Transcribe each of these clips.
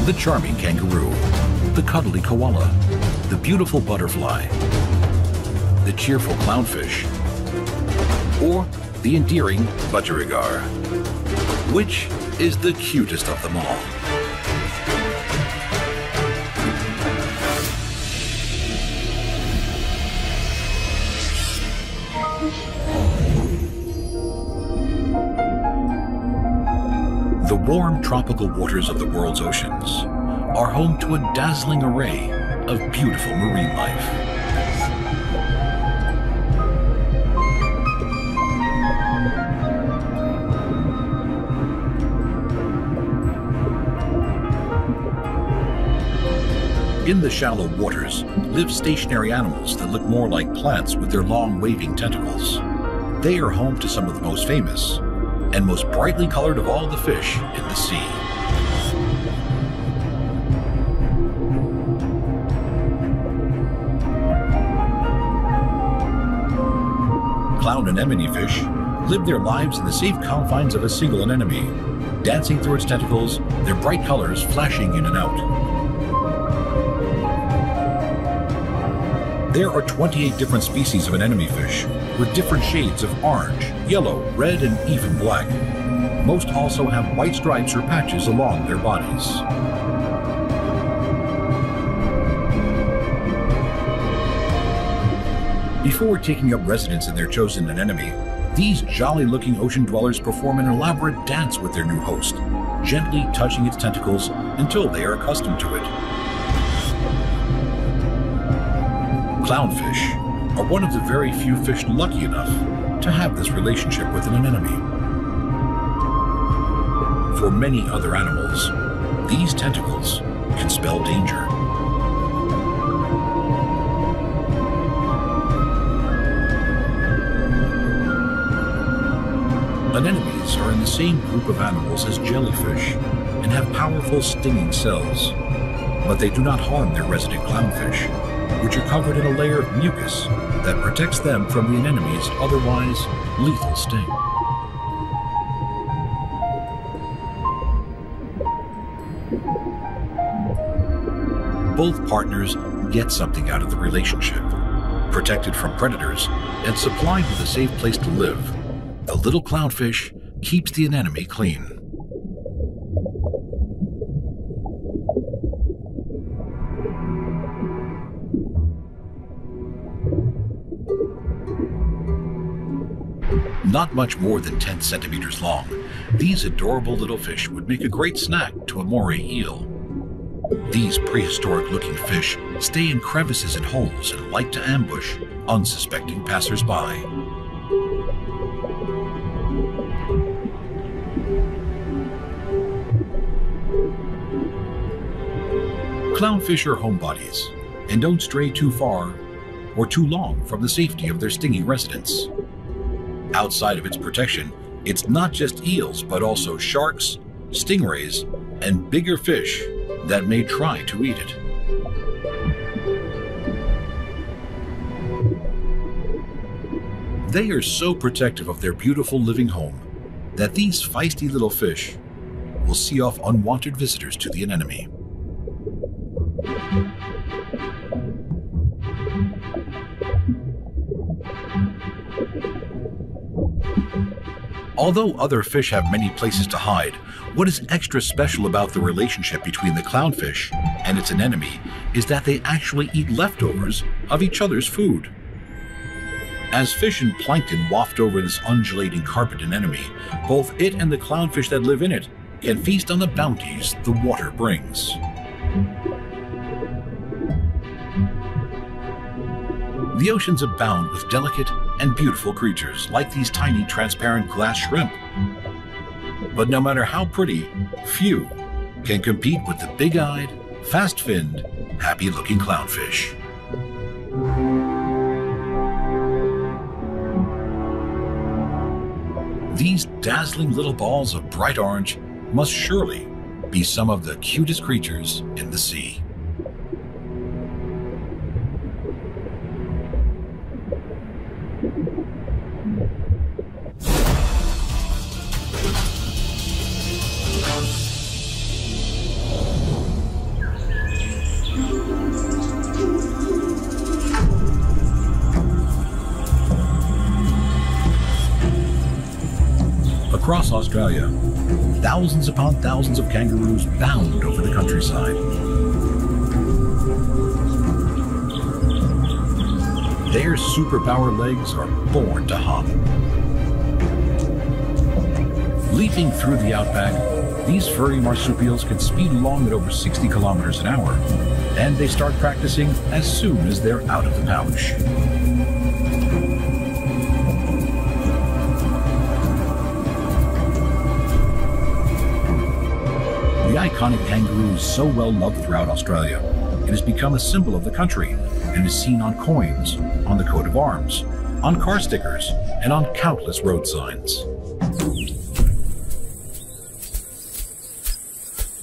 the charming kangaroo, the cuddly koala, the beautiful butterfly, the cheerful clownfish, or the endearing budgerigar? Which is the cutest of them all? The warm tropical waters of the world's oceans are home to a dazzling array of beautiful marine life. In the shallow waters live stationary animals that look more like plants with their long waving tentacles. They are home to some of the most famous and most brightly colored of all the fish in the sea. Clown anemone fish live their lives in the safe confines of a single anemone, dancing through its tentacles, their bright colors flashing in and out. There are 28 different species of anemone fish, with different shades of orange, yellow, red, and even black. Most also have white stripes or patches along their bodies. Before taking up residence in their chosen anemone, these jolly-looking ocean dwellers perform an elaborate dance with their new host, gently touching its tentacles until they are accustomed to it. Clownfish are one of the very few fish lucky enough to have this relationship with an anemone. For many other animals, these tentacles can spell danger. Anemones are in the same group of animals as jellyfish and have powerful stinging cells, but they do not harm their resident clownfish, which are covered in a layer of mucus that protects them from the anemone's otherwise lethal sting. Both partners get something out of the relationship. Protected from predators and supplied with a safe place to live, the little clownfish keeps the anemone clean. Not much more than 10 centimeters long, these adorable little fish would make a great snack to a moray eel. These prehistoric-looking fish stay in crevices and holes and like to ambush unsuspecting passers-by. Clownfish are homebodies and don't stray too far or too long from the safety of their stinging residence. Outside of its protection, it's not just eels, but also sharks, stingrays, and bigger fish that may try to eat it. They are so protective of their beautiful living home that these feisty little fish will see off unwanted visitors to the anemone. Although other fish have many places to hide, what is extra special about the relationship between the clownfish and its anemone is that they actually eat leftovers of each other's food. As fish and plankton waft over this undulating carpet anemone, both it and the clownfish that live in it can feast on the bounties the water brings. The oceans abound with delicate and beautiful creatures like these tiny transparent glass shrimp. But no matter how pretty, few can compete with the big-eyed, fast-finned, happy-looking clownfish. These dazzling little balls of bright orange must surely be some of the cutest creatures in the sea. Across Australia, thousands upon thousands of kangaroos bound over the countryside. Their superpower legs are born to hop. Leaping through the outback, these furry marsupials can speed along at over 60 kilometers an hour, and they start practicing as soon as they're out of the pouch. The iconic kangaroo is so well loved throughout Australia, it has become a symbol of the country and is seen on coins, on the coat of arms, on car stickers, and on countless road signs.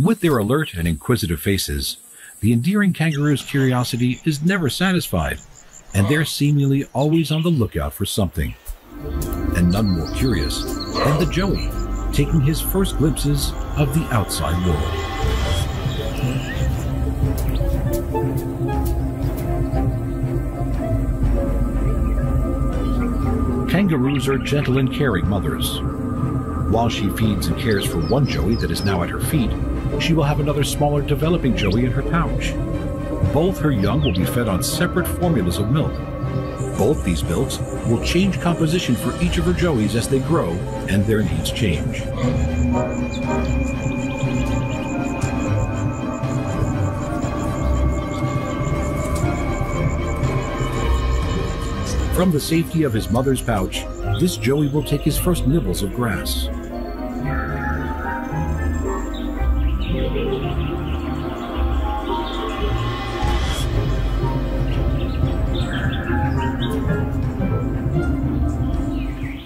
With their alert and inquisitive faces, the endearing kangaroo's curiosity is never satisfied, and they're seemingly always on the lookout for something. And none more curious than the joey, taking his first glimpses of the outside world. Kangaroos are gentle and caring mothers. While she feeds and cares for one joey that is now at her feet, she will have another smaller developing joey in her pouch. Both her young will be fed on separate formulas of milk. Both these milks will change composition for each of her joeys as they grow and their needs change. From the safety of his mother's pouch, this joey will take his first nibbles of grass.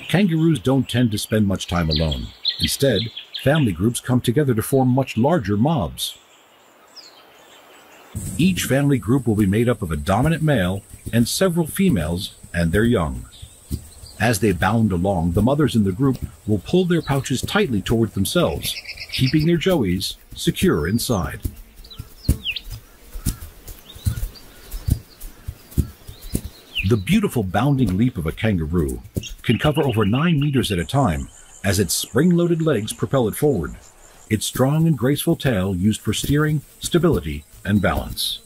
Kangaroos don't tend to spend much time alone. Instead, family groups come together to form much larger mobs. Each family group will be made up of a dominant male and several females and their young. As they bound along, the mothers in the group will pull their pouches tightly toward themselves, keeping their joeys secure inside. The beautiful bounding leap of a kangaroo can cover over 9 meters at a time as its spring-loaded legs propel it forward, its strong and graceful tail used for steering, stability, and balance.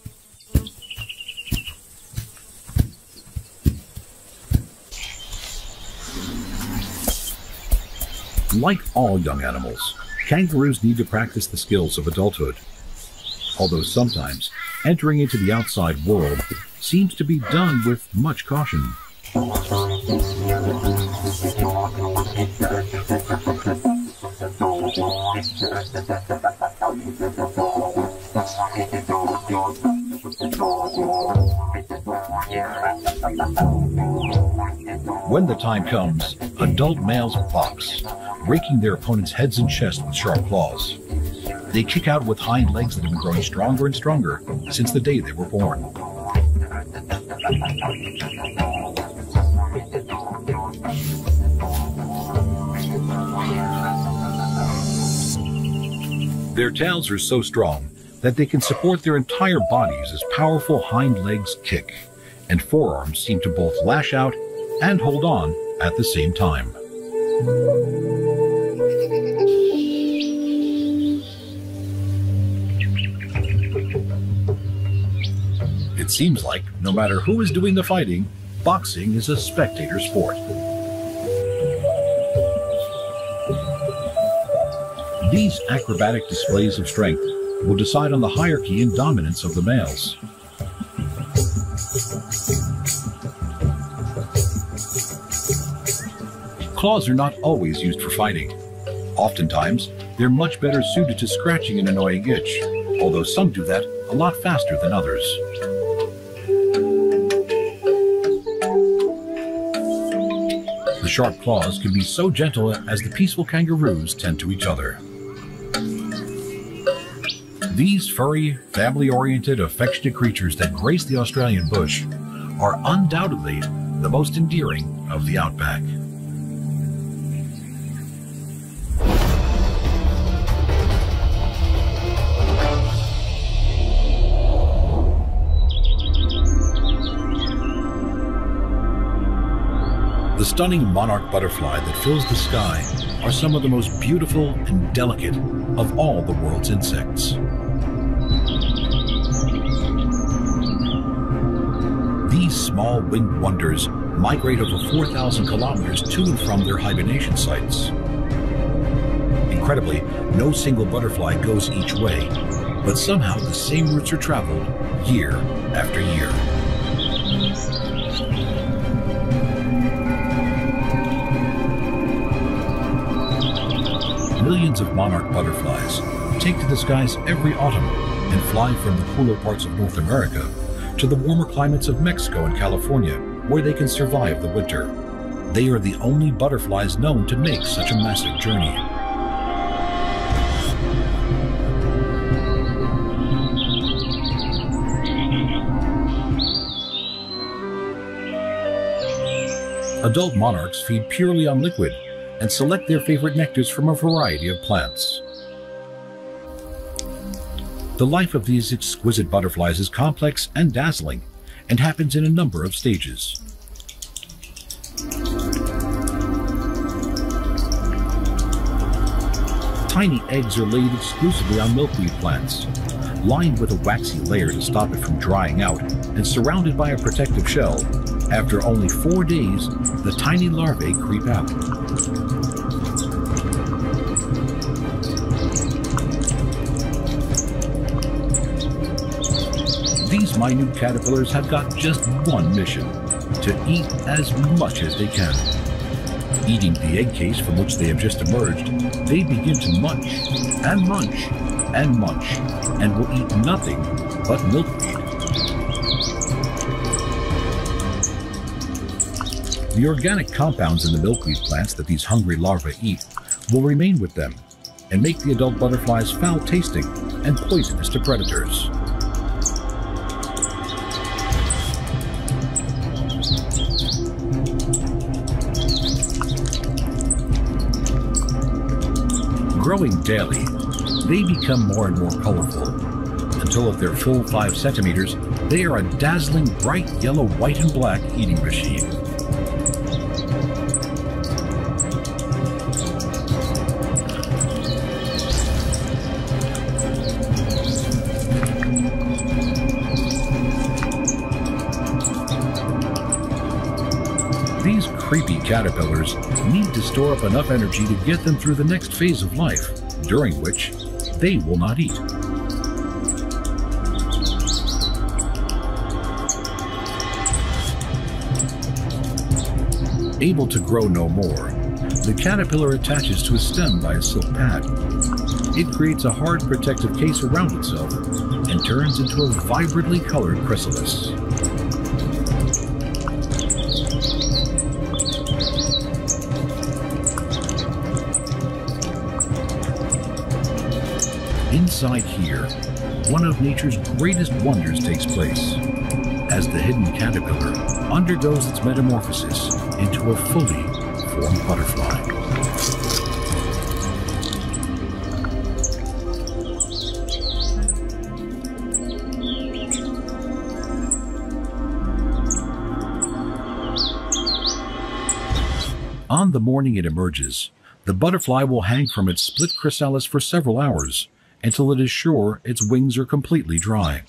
Like all young animals, kangaroos need to practice the skills of adulthood. Although sometimes entering into the outside world seems to be done with much caution. When the time comes, adult males box, raking their opponents' heads and chests with sharp claws. They kick out with hind legs that have been growing stronger and stronger since the day they were born. Their tails are so strong that they can support their entire bodies as powerful hind legs kick, and forearms seem to both lash out and hold on at the same time. It seems like no matter who is doing the fighting, boxing is a spectator sport. These acrobatic displays of strength will decide on the hierarchy and dominance of the males. Claws are not always used for fighting. Oftentimes, they're much better suited to scratching an annoying itch, although some do that a lot faster than others. The sharp claws can be so gentle as the peaceful kangaroos tend to each other. These furry, family-oriented, affectionate creatures that grace the Australian bush are undoubtedly the most endearing of the outback. The stunning monarch butterfly that fills the sky are some of the most beautiful and delicate of all the world's insects. These small winged wonders migrate over 4,000 kilometers to and from their hibernation sites. Incredibly, no single butterfly goes each way, but somehow the same routes are traveled year after year. Millions of monarch butterflies take to the skies every autumn and fly from the cooler parts of North America to the warmer climates of Mexico and California, where they can survive the winter. They are the only butterflies known to make such a massive journey. Adult monarchs feed purely on liquid and select their favorite nectars from a variety of plants. The life of these exquisite butterflies is complex and dazzling and happens in a number of stages. Tiny eggs are laid exclusively on milkweed plants, lined with a waxy layer to stop it from drying out and surrounded by a protective shell. After only 4 days, the tiny larvae creep out. These minute caterpillars have got just one mission: to eat as much as they can. Eating the egg case from which they have just emerged, they begin to munch and munch and munch, and will eat nothing but milkweed. The organic compounds in the milkweed plants that these hungry larvae eat will remain with them and make the adult butterflies foul-tasting and poisonous to predators. Growing daily, they become more and more colorful, until at their full 5 centimeters, they are a dazzling bright yellow, white, and black eating machine. These creepy caterpillars need to store up enough energy to get them through the next phase of life, during which they will not eat. Able to grow no more, the caterpillar attaches to a stem by a silk pad. It creates a hard protective case around itself and turns into a vibrantly colored chrysalis. Inside here, one of nature's greatest wonders takes place, as the hidden caterpillar undergoes its metamorphosis into a fully formed butterfly. On the morning it emerges, the butterfly will hang from its split chrysalis for several hours, until it is sure its wings are completely dry.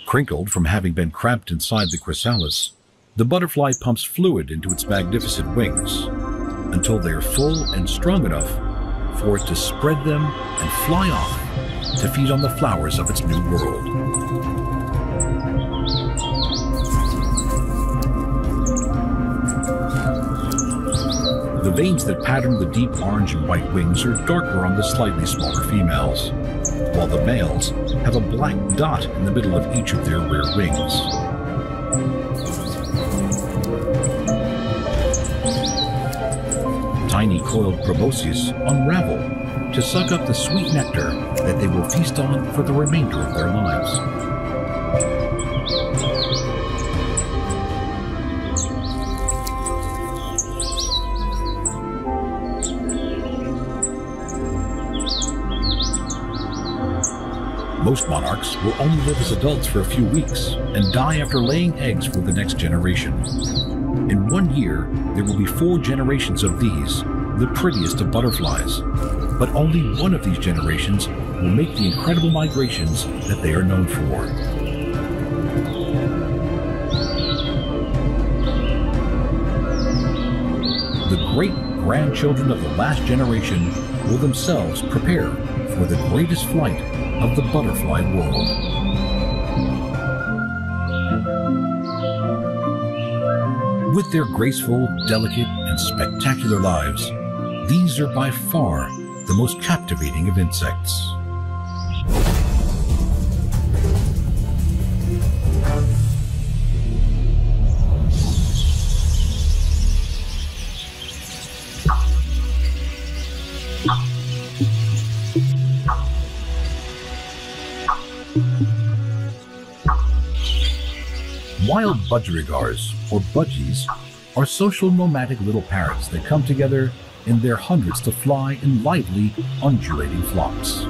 Crinkled from having been cramped inside the chrysalis, the butterfly pumps fluid into its magnificent wings until they are full and strong enough for it to spread them and fly off to feed on the flowers of its new world. The veins that pattern the deep orange and white wings are darker on the slightly smaller females, while the males have a black dot in the middle of each of their rear wings. Tiny coiled proboscis unravel to suck up the sweet nectar that they will feast on for the remainder of their lives. Most monarchs will only live as adults for a few weeks and die after laying eggs for the next generation. In 1 year, there will be 4 generations of these, the prettiest of butterflies. But only one of these generations will make the incredible migrations that they are known for. The great-grandchildren of the last generation will themselves prepare for the greatest flight of the butterfly world. With their graceful, delicate, and spectacular lives, these are by far the most captivating of insects. Wild budgerigars, or budgies, are social nomadic little parrots that come together in their hundreds to fly in lively, undulating flocks.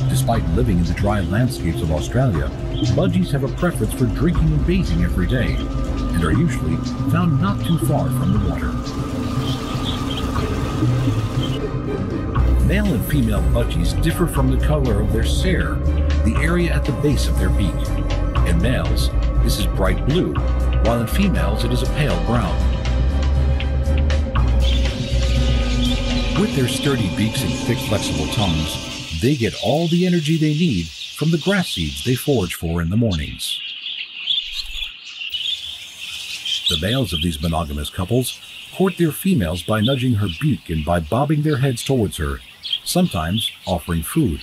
Despite living in the dry landscapes of Australia, budgies have a preference for drinking and bathing every day, and are usually found not too far from the water. Male and female budgies differ from the color of their cere, the area at the base of their beak. In males, this is bright blue, while in females it is a pale brown. With their sturdy beaks and thick, flexible tongues, they get all the energy they need from the grass seeds they forage for in the mornings. The males of these monogamous couples court their females by nudging her beak and by bobbing their heads towards her, sometimes offering food.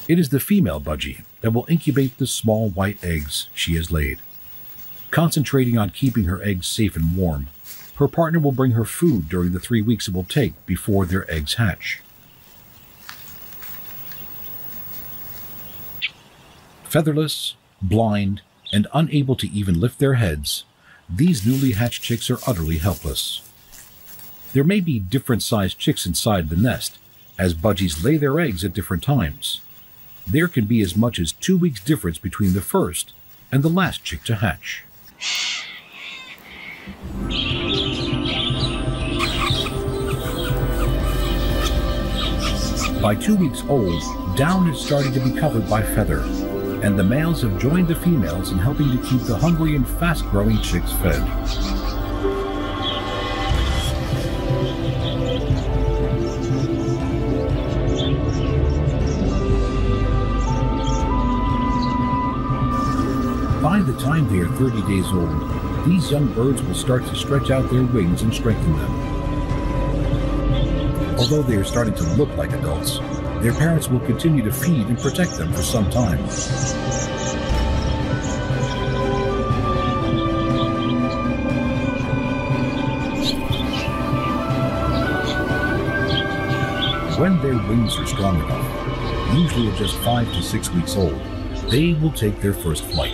It is the female budgie that will incubate the small white eggs she has laid. Concentrating on keeping her eggs safe and warm, her partner will bring her food during the 3 weeks it will take before their eggs hatch. Featherless, blind, and unable to even lift their heads, these newly hatched chicks are utterly helpless. There may be different-sized chicks inside the nest, as budgies lay their eggs at different times. There can be as much as 2 weeks difference between the first and the last chick to hatch. By 2 weeks old, down is starting to be covered by feather, and the males have joined the females in helping to keep the hungry and fast-growing chicks fed. By the time they are 30 days old, these young birds will start to stretch out their wings and strengthen them. Although they are starting to look like adults, their parents will continue to feed and protect them for some time. When their wings are strong enough, usually at just 5 to 6 weeks old, they will take their first flight.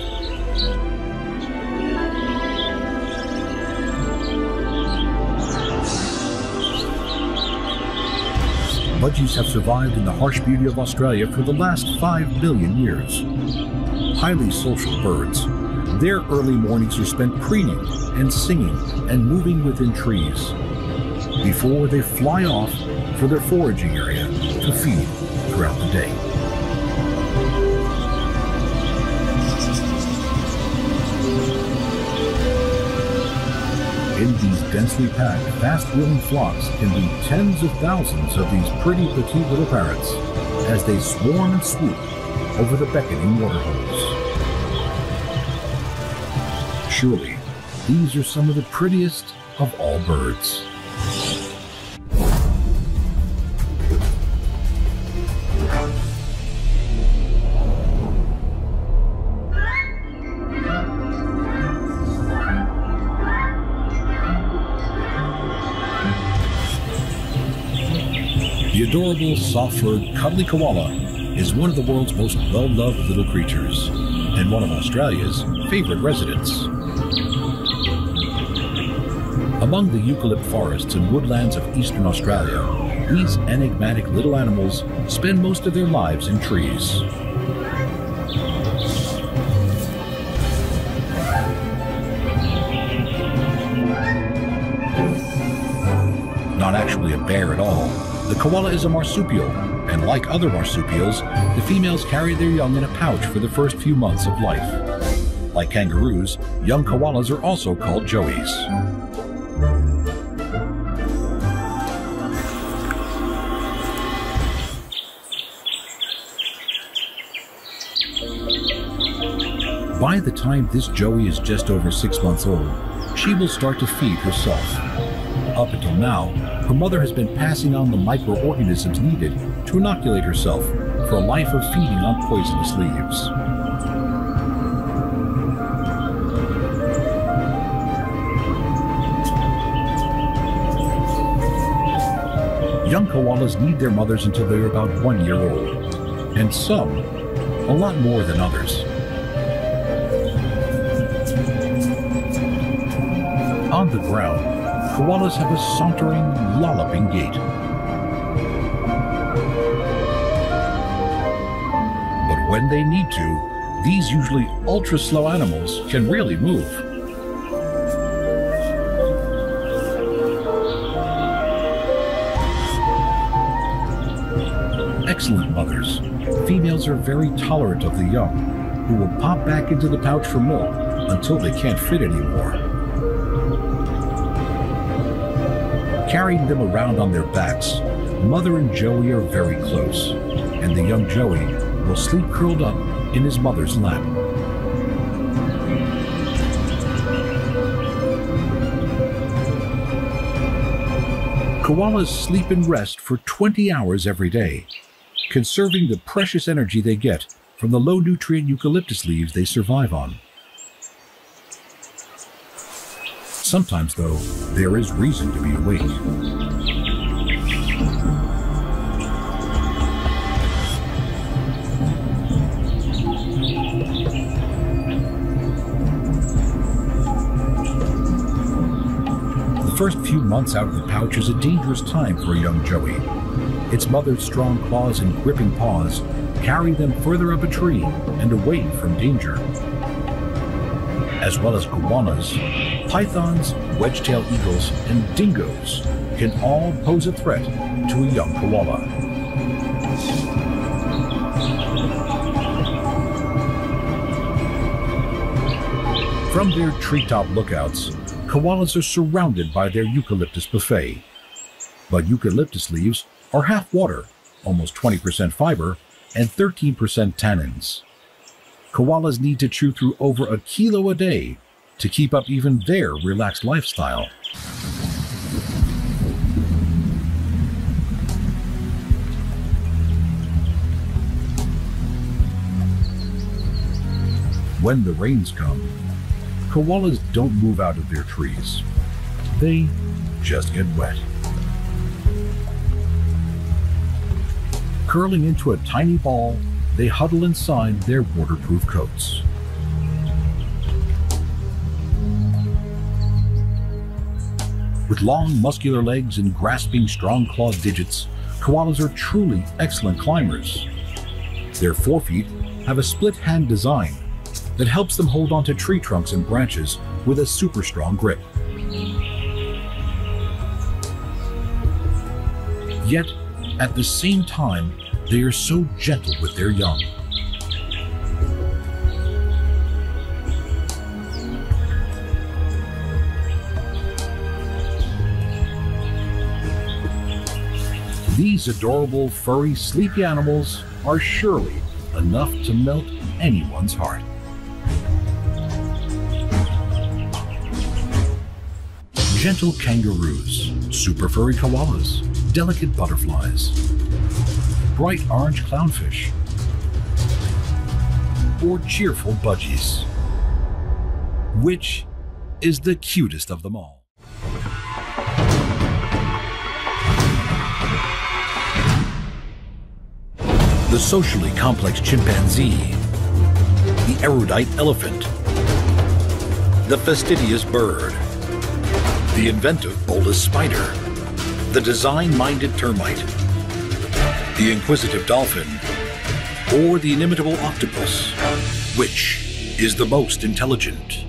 Budgies have survived in the harsh beauty of Australia for the last 5 billion years. Highly social birds, their early mornings are spent preening and singing and moving within trees before they fly off for their foraging area to feed throughout the day. In these densely packed, fast-wheeling flocks can be tens of thousands of these pretty petite little parrots as they swarm and swoop over the beckoning waterholes. Surely, these are some of the prettiest of all birds. The adorable, soft-furred, cuddly koala is one of the world's most well-loved little creatures, and one of Australia's favorite residents. Among the eucalypt forests and woodlands of eastern Australia, these enigmatic little animals spend most of their lives in trees. Not actually a bear at all, the koala is a marsupial, and like other marsupials, the females carry their young in a pouch for the first few months of life. Like kangaroos, young koalas are also called joeys. By the time this joey is just over 6 months old, she will start to feed herself. Up until now, her mother has been passing on the microorganisms needed to inoculate herself for a life of feeding on poisonous leaves. Young koalas need their mothers until they are about 1 year old, and some a lot more than others. On the ground, koalas have a sauntering, lolloping gait. But when they need to, these usually ultra-slow animals can really move. Excellent mothers, females are very tolerant of the young, who will pop back into the pouch for milk until they can't fit anymore. Carrying them around on their backs, mother and joey are very close, and the young joey will sleep curled up in his mother's lap. Koalas sleep and rest for 20 hours every day, conserving the precious energy they get from the low-nutrient eucalyptus leaves they survive on. Sometimes, though, there is reason to be awake. The first few months out of the pouch is a dangerous time for a young joey. Its mother's strong claws and gripping paws carry them further up a tree and away from danger. As well as goannas, pythons, wedge-tailed eagles, and dingoes can all pose a threat to a young koala. From their treetop lookouts, koalas are surrounded by their eucalyptus buffet. But eucalyptus leaves are half water, almost 20% fiber, and 13% tannins. Koalas need to chew through over 1 kilo a day to keep up even their relaxed lifestyle. When the rains come, koalas don't move out of their trees. They just get wet. Curling into a tiny ball, they huddle inside their waterproof coats. With long, muscular legs and grasping, strong-clawed digits, koalas are truly excellent climbers. Their forefeet have a split-hand design that helps them hold onto tree trunks and branches with a super strong grip. Yet, at the same time, they are so gentle with their young. These adorable, furry, sleepy animals are surely enough to melt anyone's heart. Gentle kangaroos, super furry koalas, delicate butterflies, bright orange clownfish, or cheerful budgies. Which is the cutest of them all? The socially complex chimpanzee, the erudite elephant, the fastidious bird, the inventive bolus spider, the design-minded termite, the inquisitive dolphin, or the inimitable octopus? Which is the most intelligent?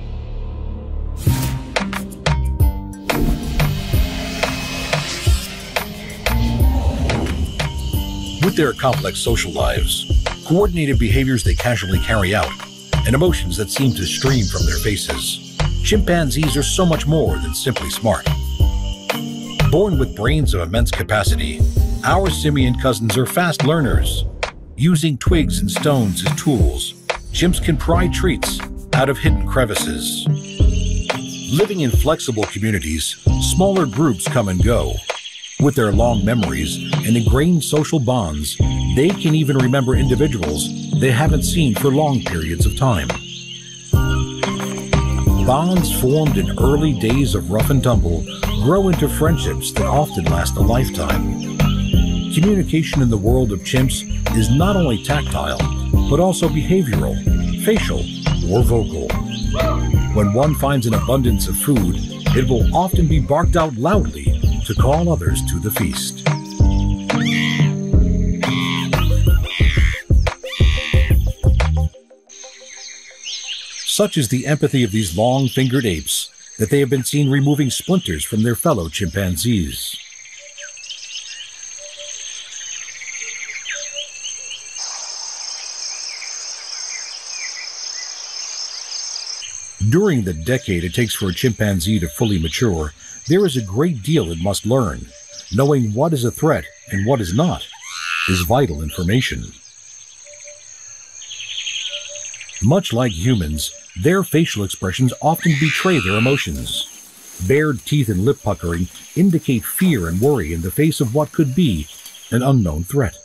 With their complex social lives, coordinated behaviors they casually carry out, and emotions that seem to stream from their faces, chimpanzees are so much more than simply smart. Born with brains of immense capacity, our simian cousins are fast learners. Using twigs and stones as tools, chimps can pry treats out of hidden crevices. Living in flexible communities, smaller groups come and go. With their long memories and ingrained social bonds, they can even remember individuals they haven't seen for long periods of time. Bonds formed in early days of rough and tumble grow into friendships that often last a lifetime. Communication in the world of chimps is not only tactile, but also behavioral, facial, or vocal. When one finds an abundance of food, it will often be barked out loudly to call others to the feast. Such is the empathy of these long-fingered apes that they have been seen removing splinters from their fellow chimpanzees. During the decade it takes for a chimpanzee to fully mature, there is a great deal it must learn. Knowing what is a threat and what is not is vital information. Much like humans, their facial expressions often betray their emotions. Bared teeth and lip puckering indicate fear and worry in the face of what could be an unknown threat.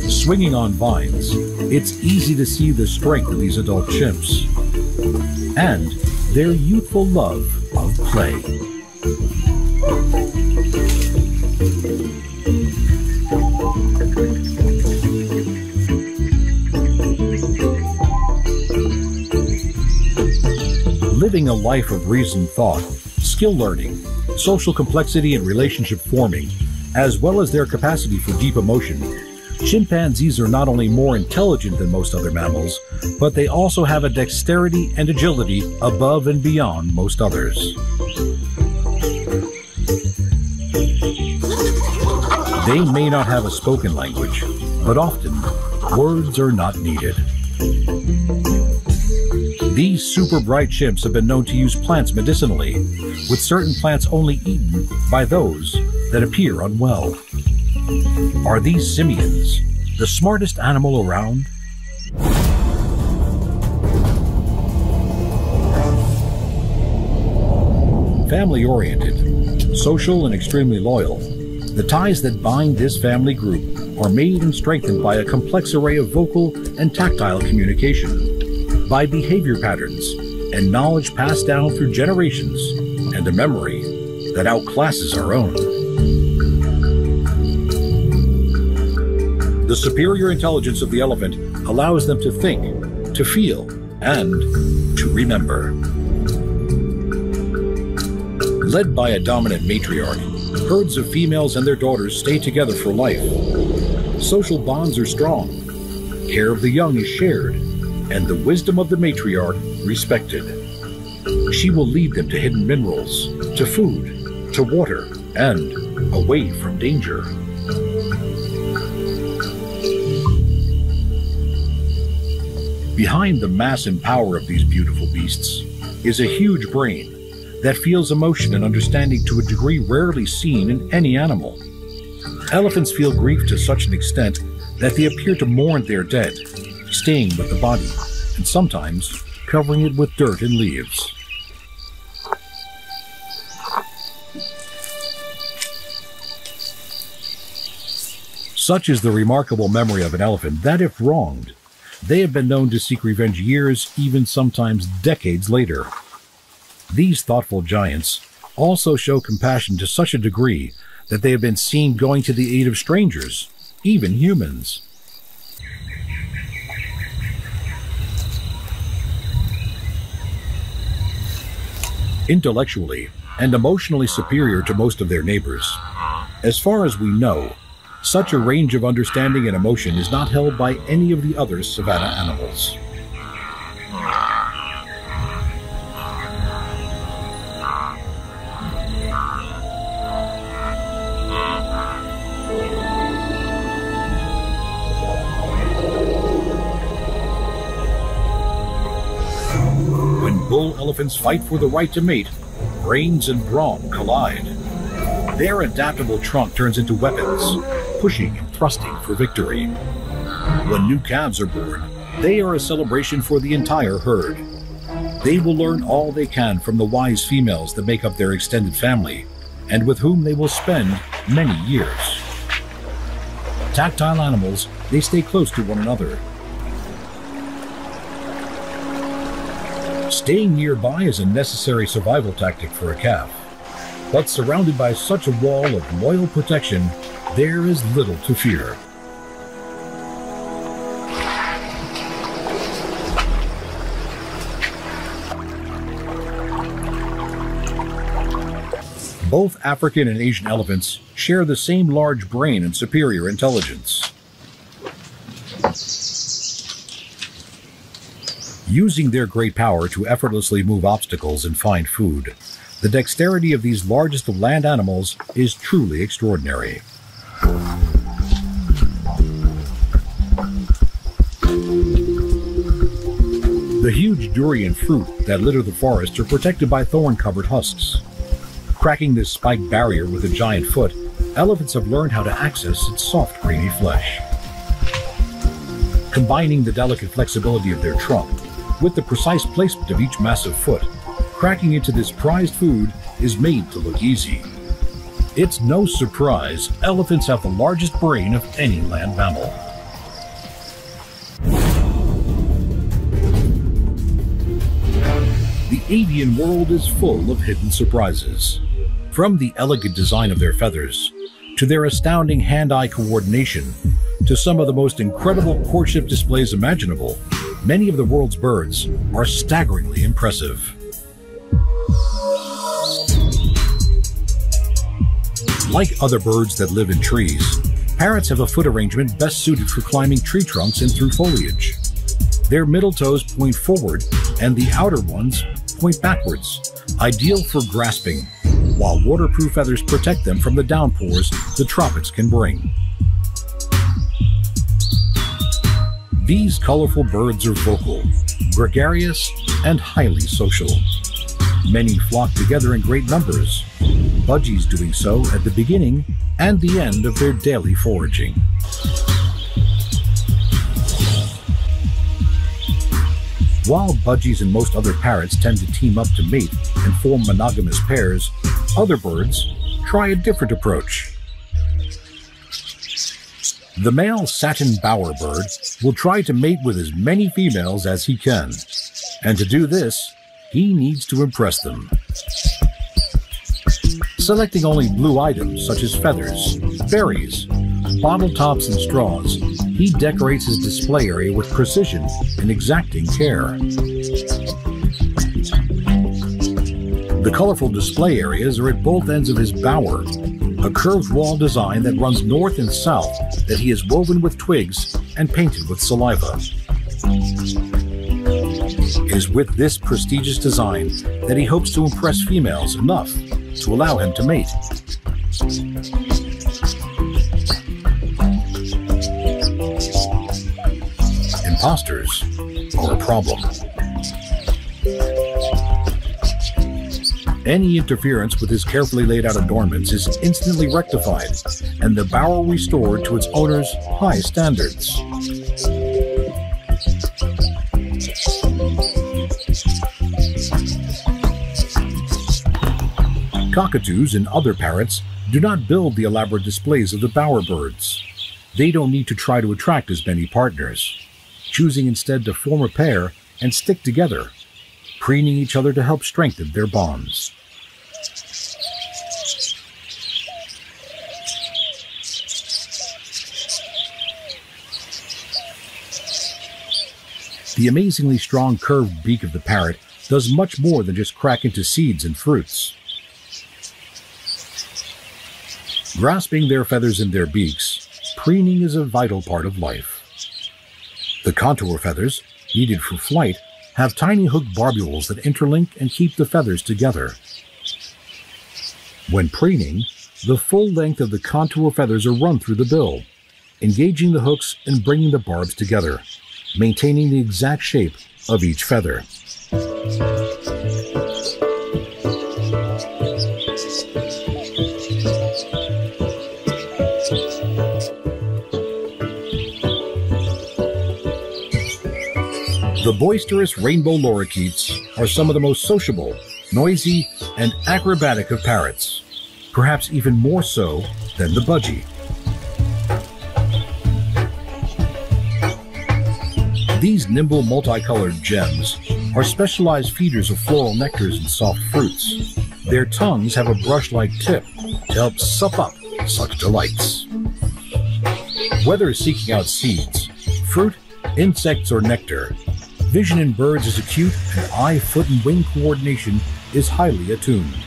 Swinging on vines, it's easy to see the strength of these adult chimps and their youthful love of play. Living a life of reasoned thought, skill learning, social complexity and relationship forming, as well as their capacity for deep emotion, chimpanzees are not only more intelligent than most other mammals, but they also have a dexterity and agility above and beyond most others. They may not have a spoken language, but often words are not needed. These super bright chimps have been known to use plants medicinally, with certain plants only eaten by those that appear unwell. Are these simians the smartest animal around? Family-oriented, social and extremely loyal, the ties that bind this family group are made and strengthened by a complex array of vocal and tactile communication, by behavior patterns and knowledge passed down through generations, and a memory that outclasses our own. The superior intelligence of the elephant allows them to think, to feel, and to remember. Led by a dominant matriarch, herds of females and their daughters stay together for life. Social bonds are strong, care of the young is shared, and the wisdom of the matriarch respected. She will lead them to hidden minerals, to food, to water, and away from danger. Behind the mass and power of these beautiful beasts is a huge brain that feels emotion and understanding to a degree rarely seen in any animal. Elephants feel grief to such an extent that they appear to mourn their dead, staying with the body, and sometimes covering it with dirt and leaves. Such is the remarkable memory of an elephant that, if wronged, they have been known to seek revenge years, even sometimes decades later. These thoughtful giants also show compassion to such a degree that they have been seen going to the aid of strangers, even humans. intellectually and emotionally superior to most of their neighbors. As far as we know, such a range of understanding and emotion is not held by any of the other savanna animals. When bull elephants fight for the right to mate, brains and brawn collide. Their adaptable trunk turns into weapons, pushing and thrusting for victory. When new calves are born, they are a celebration for the entire herd. They will learn all they can from the wise females that make up their extended family, and with whom they will spend many years. Tactile animals, they stay close to one another. Staying nearby is a necessary survival tactic for a calf. But surrounded by such a wall of loyal protection, there is little to fear. Both African and Asian elephants share the same large brain and superior intelligence. Using their great power to effortlessly move obstacles and find food, the dexterity of these largest of land animals is truly extraordinary. The huge durian fruit that litter the forest are protected by thorn-covered husks. Cracking this spiked barrier with a giant foot, elephants have learned how to access its soft, creamy flesh. Combining the delicate flexibility of their trunk with the precise placement of each massive foot, cracking into this prized food is made to look easy. It's no surprise elephants have the largest brain of any land mammal. The avian world is full of hidden surprises. From the elegant design of their feathers, to their astounding hand-eye coordination, to some of the most incredible courtship displays imaginable, many of the world's birds are staggeringly impressive. Like other birds that live in trees, parrots have a foot arrangement best suited for climbing tree trunks and through foliage. Their middle toes point forward and the outer ones point backwards, ideal for grasping, while waterproof feathers protect them from the downpours the tropics can bring. These colorful birds are vocal, gregarious, and highly social. Many flock together in great numbers, budgies doing so at the beginning and the end of their daily foraging. While budgies and most other parrots tend to team up to mate and form monogamous pairs, other birds try a different approach. The male satin bowerbird will try to mate with as many females as he can, and to do this, he needs to impress them. Selecting only blue items such as feathers, berries, bottle tops, and straws, he decorates his display area with precision and exacting care. The colorful display areas are at both ends of his bower, a curved wall design that runs north and south that he has woven with twigs and painted with saliva. It is with this prestigious design that he hopes to impress females enough to allow him to mate. Imposters are a problem. Any interference with his carefully laid out adornments is instantly rectified, and the bower restored to its owner's high standards. Cockatoos and other parrots do not build the elaborate displays of the bowerbirds. They don't need to try to attract as many partners, choosing instead to form a pair and stick together, preening each other to help strengthen their bonds. The amazingly strong curved beak of the parrot does much more than just crack into seeds and fruits. Grasping their feathers in their beaks, preening is a vital part of life. The contour feathers, needed for flight, have tiny hooked barbules that interlink and keep the feathers together. When preening, the full length of the contour feathers are run through the bill, engaging the hooks and bringing the barbs together, maintaining the exact shape of each feather. The boisterous rainbow lorikeets are some of the most sociable, noisy, and acrobatic of parrots, perhaps even more so than the budgie. These nimble multicolored gems are specialized feeders of floral nectars and soft fruits. Their tongues have a brush-like tip to help sup up such delights. Whether seeking out seeds, fruit, insects, or nectar, vision in birds is acute and eye, foot, and wing coordination is highly attuned.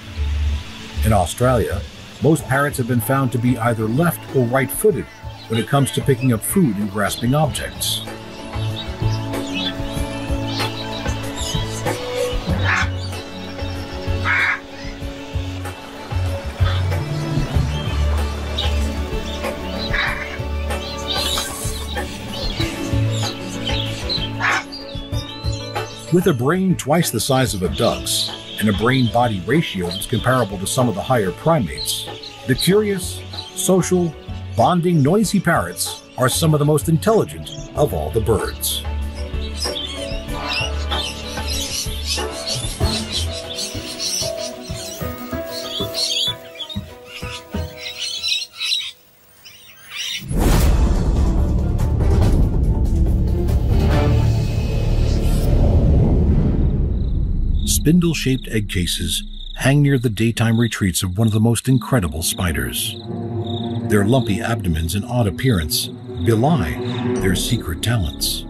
In Australia, most parrots have been found to be either left or right-footed when it comes to picking up food and grasping objects. With a brain twice the size of a duck's and a brain-body ratio that's comparable to some of the higher primates, the curious, social, bonding, noisy parrots are some of the most intelligent of all the birds. Spindle-shaped egg cases hang near the daytime retreats of one of the most incredible spiders. Their lumpy abdomens and odd appearance belie their secret talents.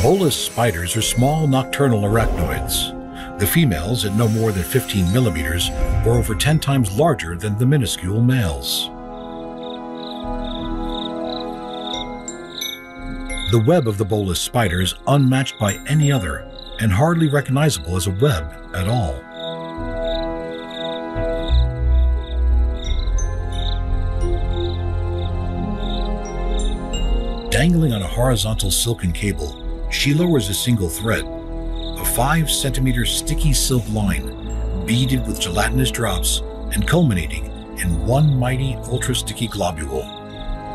Bolus spiders are small nocturnal arachnoids. The females, at no more than 15 millimeters, are over 10 times larger than the minuscule males. The web of the bolus spider is unmatched by any other and hardly recognizable as a web at all. Dangling on a horizontal silken cable, she lowers a single thread, a 5-centimeter sticky silk line, beaded with gelatinous drops and culminating in one mighty ultra-sticky globule.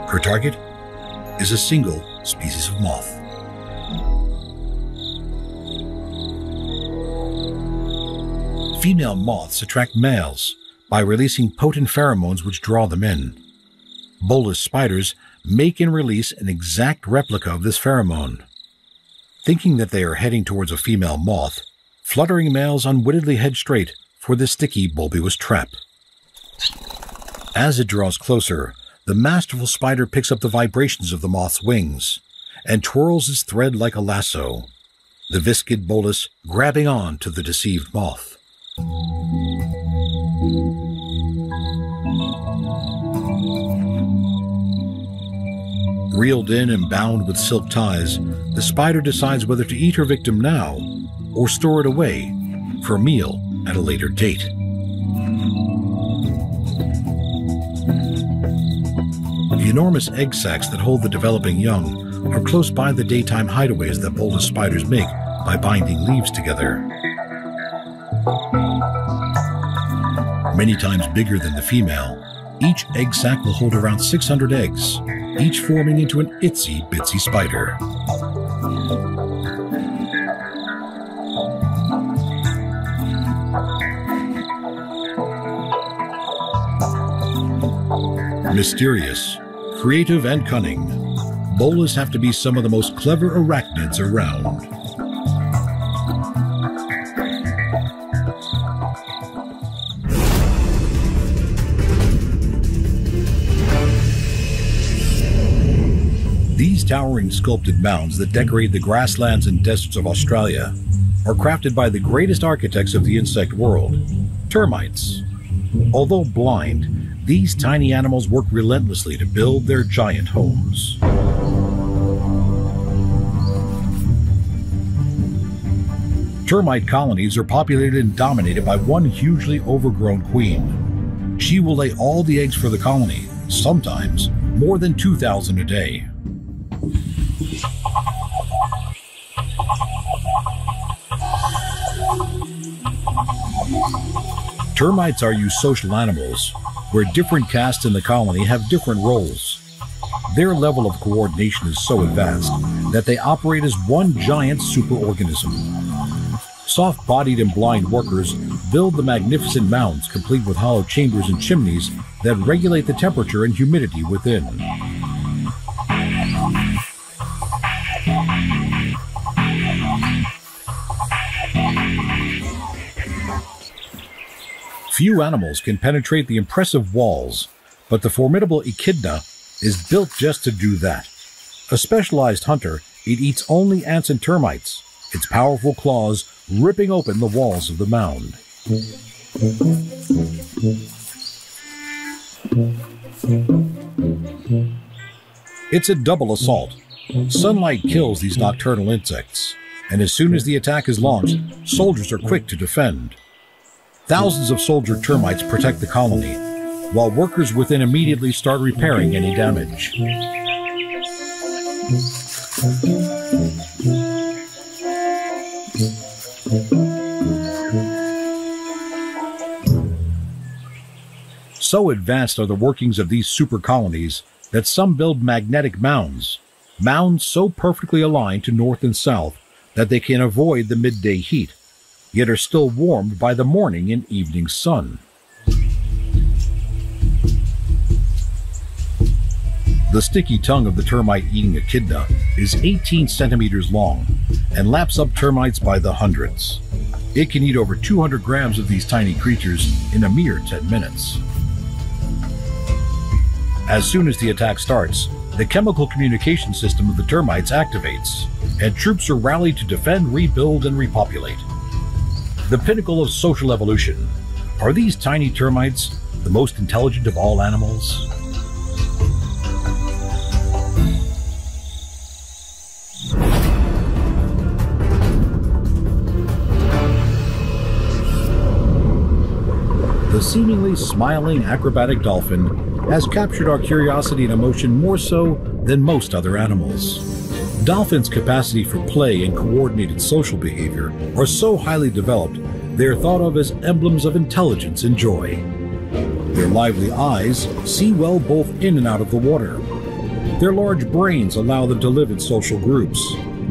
Her target is a single species of moth. Female moths attract males by releasing potent pheromones which draw them in. Bolus spiders make and release an exact replica of this pheromone. Thinking that they are heading towards a female moth, fluttering males unwittingly head straight for the sticky bulbous trap. As it draws closer, the masterful spider picks up the vibrations of the moth's wings and twirls its thread like a lasso, the viscid bolus grabbing on to the deceived moth. Reeled in and bound with silk ties, the spider decides whether to eat her victim now or store it away for a meal at a later date. The enormous egg sacs that hold the developing young are close by the daytime hideaways that bolus spiders make by binding leaves together. Many times bigger than the female, each egg sac will hold around 600 eggs, each forming into an itsy-bitsy spider. Mysterious, creative, and cunning, bolus have to be some of the most clever arachnids around. These towering sculpted mounds that decorate the grasslands and deserts of Australia are crafted by the greatest architects of the insect world, termites. Although blind, these tiny animals work relentlessly to build their giant homes. Termite colonies are populated and dominated by one hugely overgrown queen. She will lay all the eggs for the colony, sometimes more than 2,000 a day. Termites are eusocial animals, where different castes in the colony have different roles. Their level of coordination is so advanced that they operate as one giant superorganism. Soft-bodied and blind workers build the magnificent mounds complete with hollow chambers and chimneys that regulate the temperature and humidity within. Few animals can penetrate the impressive walls, but the formidable echidna is built just to do that. A specialized hunter, it eats only ants and termites, its powerful claws ripping open the walls of the mound. It's a double assault. Sunlight kills these nocturnal insects, and as soon as the attack is launched, soldiers are quick to defend. Thousands of soldier termites protect the colony, while workers within immediately start repairing any damage. So advanced are the workings of these super colonies that some build magnetic mounds, mounds so perfectly aligned to north and south that they can avoid the midday heat, yet are still warmed by the morning and evening sun. The sticky tongue of the termite-eating echidna is 18 centimeters long and laps up termites by the hundreds. It can eat over 200 grams of these tiny creatures in a mere 10 minutes. As soon as the attack starts, the chemical communication system of the termites activates, and troops are rallied to defend, rebuild, and repopulate. The pinnacle of social evolution. Are these tiny termites the most intelligent of all animals? The seemingly smiling acrobatic dolphin has captured our curiosity and emotion more so than most other animals. Dolphins' capacity for play and coordinated social behavior are so highly developed, they are thought of as emblems of intelligence and joy. Their lively eyes see well both in and out of the water. Their large brains allow them to live in social groups,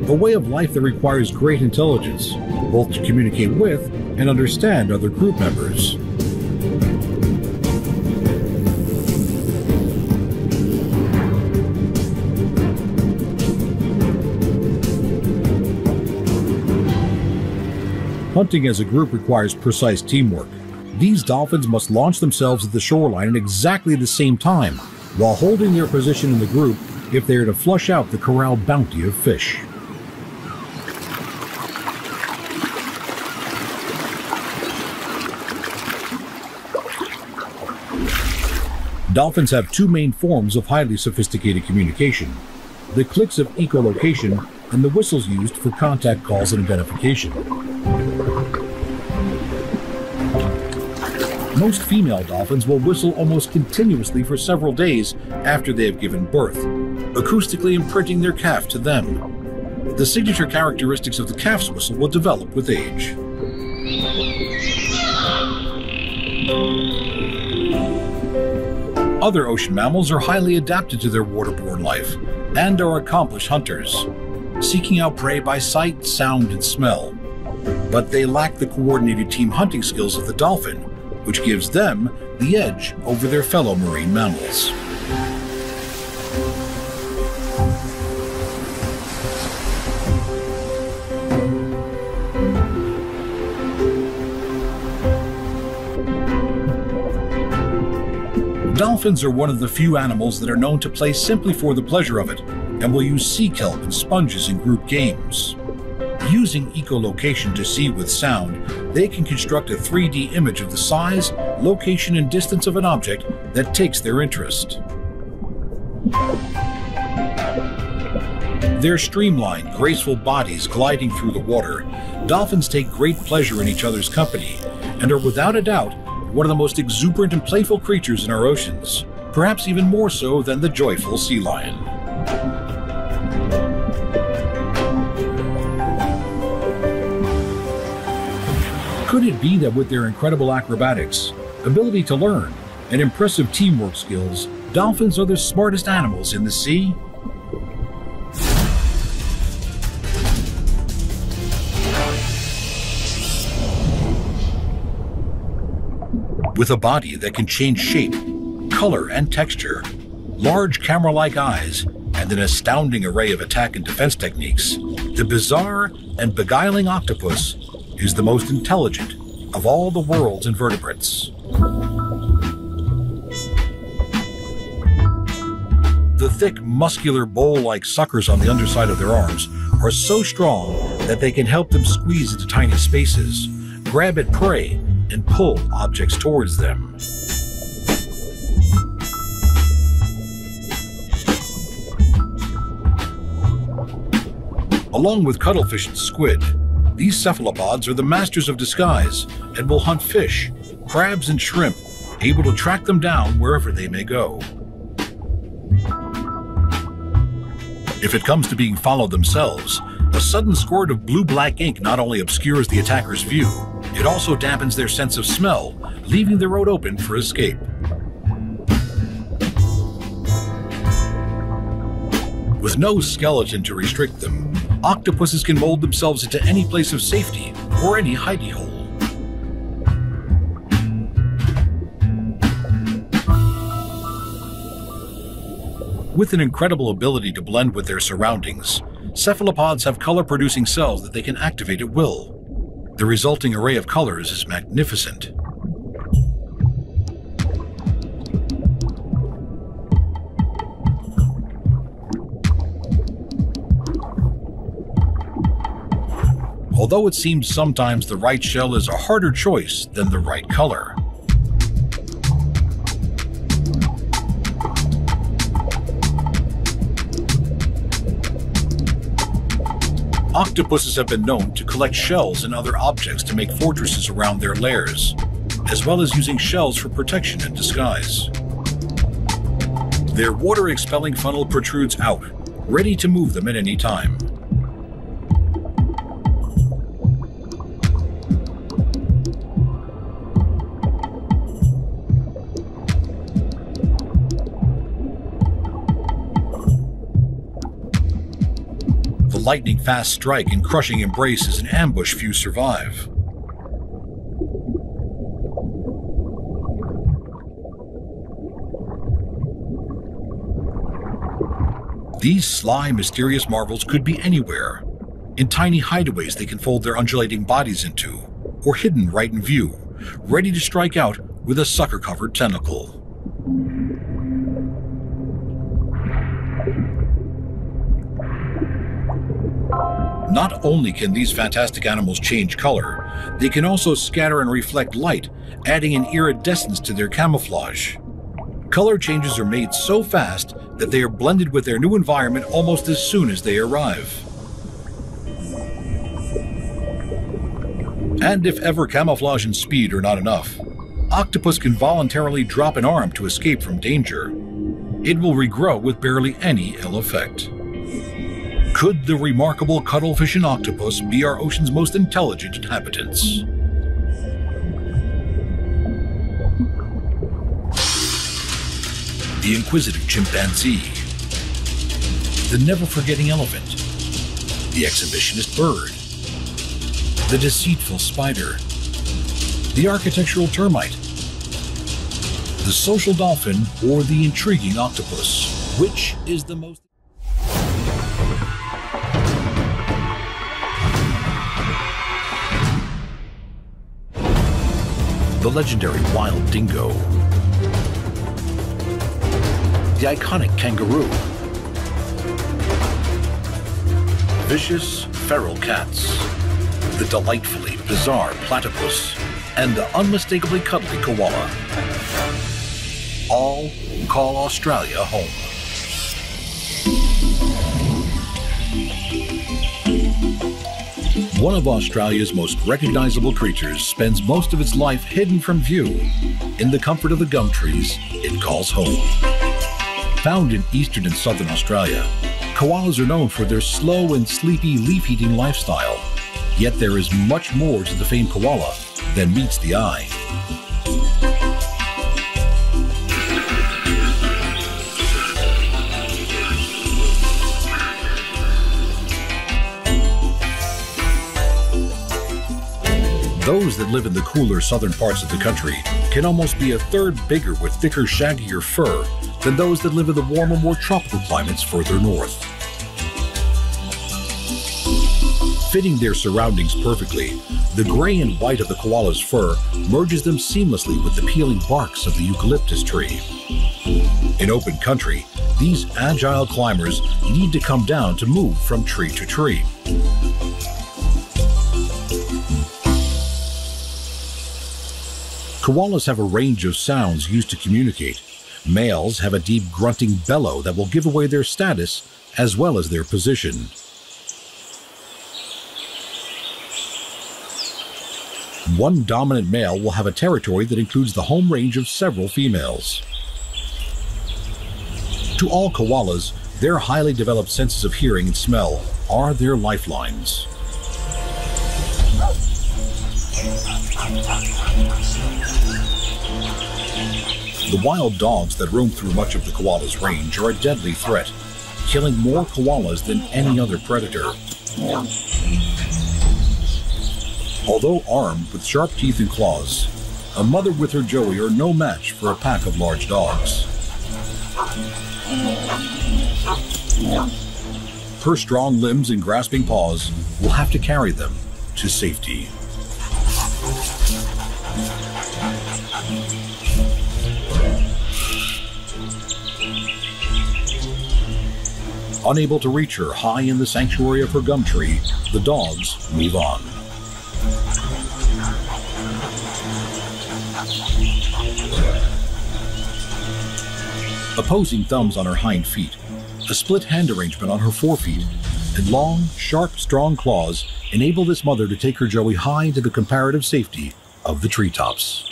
a way of life that requires great intelligence, both to communicate with and understand other group members. Hunting as a group requires precise teamwork. These dolphins must launch themselves at the shoreline at exactly the same time, while holding their position in the group if they are to flush out the corralled bounty of fish. Dolphins have two main forms of highly sophisticated communication: the clicks of echolocation and the whistles used for contact calls and identification. Most female dolphins will whistle almost continuously for several days after they have given birth, acoustically imprinting their calf to them. The signature characteristics of the calf's whistle will develop with age. Other ocean mammals are highly adapted to their waterborne life and are accomplished hunters, seeking out prey by sight, sound, and smell. But they lack the coordinated team hunting skills of the dolphin, which gives them the edge over their fellow marine mammals. Dolphins are one of the few animals that are known to play simply for the pleasure of it, and will use sea kelp and sponges in group games. Using echolocation to see with sound, they can construct a 3D image of the size, location, and distance of an object that takes their interest. Their streamlined, graceful bodies gliding through the water, dolphins take great pleasure in each other's company and are without a doubt one of the most exuberant and playful creatures in our oceans, perhaps even more so than the joyful sea lion. Could it be that with their incredible acrobatics, ability to learn, and impressive teamwork skills, dolphins are the smartest animals in the sea? With a body that can change shape, color, and texture, large camera-like eyes, and an astounding array of attack and defense techniques, the bizarre and beguiling octopus is the most intelligent of all the world's invertebrates. The thick, muscular bowl-like suckers on the underside of their arms are so strong that they can help them squeeze into tiny spaces, grab at prey, and pull objects towards them. Along with cuttlefish and squid, these cephalopods are the masters of disguise and will hunt fish, crabs, and shrimp, able to track them down wherever they may go. If it comes to being followed themselves, a sudden squirt of blue-black ink not only obscures the attacker's view, it also dampens their sense of smell, leaving the road open for escape. With no skeleton to restrict them, octopuses can mold themselves into any place of safety or any hidey hole. With an incredible ability to blend with their surroundings, cephalopods have color-producing cells that they can activate at will. The resulting array of colors is magnificent. Although it seems sometimes the right shell is a harder choice than the right color. Octopuses have been known to collect shells and other objects to make fortresses around their lairs, as well as using shells for protection and disguise. Their water-expelling funnel protrudes out, ready to move them at any time. The lightning-fast strike and crushing embrace is an ambush few survive. These sly, mysterious marvels could be anywhere. In tiny hideaways they can fold their undulating bodies into, or hidden right in view, ready to strike out with a sucker-covered tentacle. Not only can these fantastic animals change color, they can also scatter and reflect light, adding an iridescence to their camouflage. Color changes are made so fast that they are blended with their new environment almost as soon as they arrive. And if ever camouflage and speed are not enough, octopus can voluntarily drop an arm to escape from danger. It will regrow with barely any ill effect. Could the remarkable cuttlefish and octopus be our ocean's most intelligent inhabitants? The inquisitive chimpanzee, the never-forgetting elephant, the exhibitionist bird, the deceitful spider, the architectural termite, the social dolphin, or the intriguing octopus? Which is the most... The legendary wild dingo, the iconic kangaroo, vicious, feral cats, the delightfully bizarre platypus, and the unmistakably cuddly koala. All call Australia home. One of Australia's most recognizable creatures spends most of its life hidden from view in the comfort of the gum trees it calls home. Found in eastern and southern Australia, koalas are known for their slow and sleepy leaf-eating lifestyle. Yet there is much more to the famed koala than meets the eye. Those that live in the cooler southern parts of the country can almost be a third bigger with thicker, shaggier fur than those that live in the warmer, more tropical climates further north. Fitting their surroundings perfectly, the gray and white of the koala's fur merges them seamlessly with the peeling barks of the eucalyptus tree. In open country, these agile climbers need to come down to move from tree to tree. Koalas have a range of sounds used to communicate. Males have a deep grunting bellow that will give away their status as well as their position. One dominant male will have a territory that includes the home range of several females. To all koalas, their highly developed senses of hearing and smell are their lifelines. The wild dogs that roam through much of the koala's range are a deadly threat, killing more koalas than any other predator. Although armed with sharp teeth and claws, a mother with her joey are no match for a pack of large dogs. Her strong limbs and grasping paws will have to carry them to safety. Unable to reach her high in the sanctuary of her gum tree, the dogs move on. Opposing thumbs on her hind feet, a split hand arrangement on her forefeet, and long, sharp, strong claws enable this mother to take her joey high into the comparative safety of the treetops.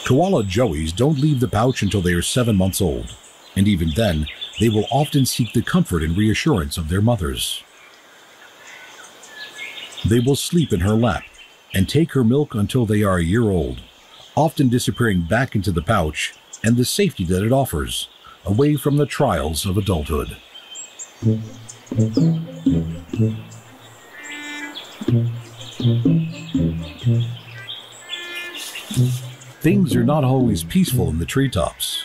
Koala joeys don't leave the pouch until they are 7 months old, and even then, they will often seek the comfort and reassurance of their mothers. They will sleep in her lap and take her milk until they are a year old, often disappearing back into the pouch and the safety that it offers, away from the trials of adulthood. Things are not always peaceful in the treetops.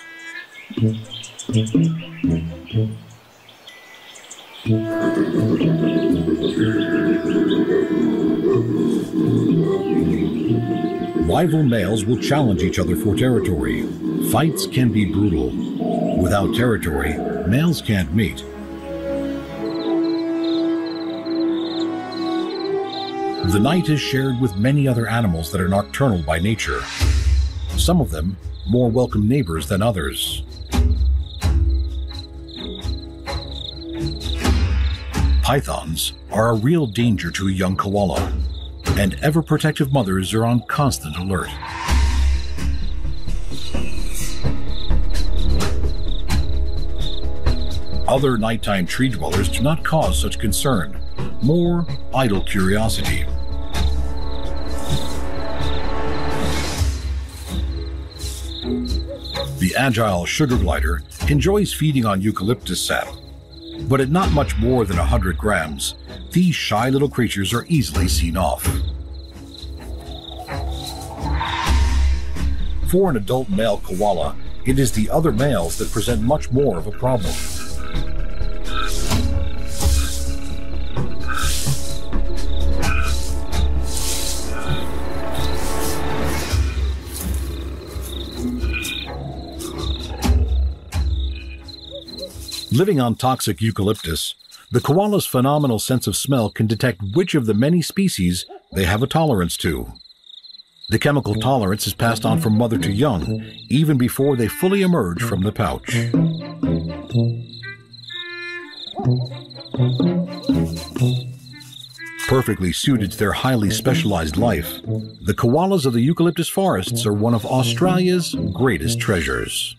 Rival males will challenge each other for territory. Fights can be brutal. Without territory, males can't mate. The night is shared with many other animals that are nocturnal by nature. Some of them more welcome neighbors than others. Pythons are a real danger to a young koala, and ever-protective mothers are on constant alert. Other nighttime tree dwellers do not cause such concern, more idle curiosity. The agile sugar glider enjoys feeding on eucalyptus sap, but at not much more than 100 grams, these shy little creatures are easily seen off. For an adult male koala, it is the other males that present much more of a problem. Living on toxic eucalyptus, the koala's phenomenal sense of smell can detect which of the many species they have a tolerance to. The chemical tolerance is passed on from mother to young, even before they fully emerge from the pouch. Perfectly suited to their highly specialized life, the koalas of the eucalyptus forests are one of Australia's greatest treasures.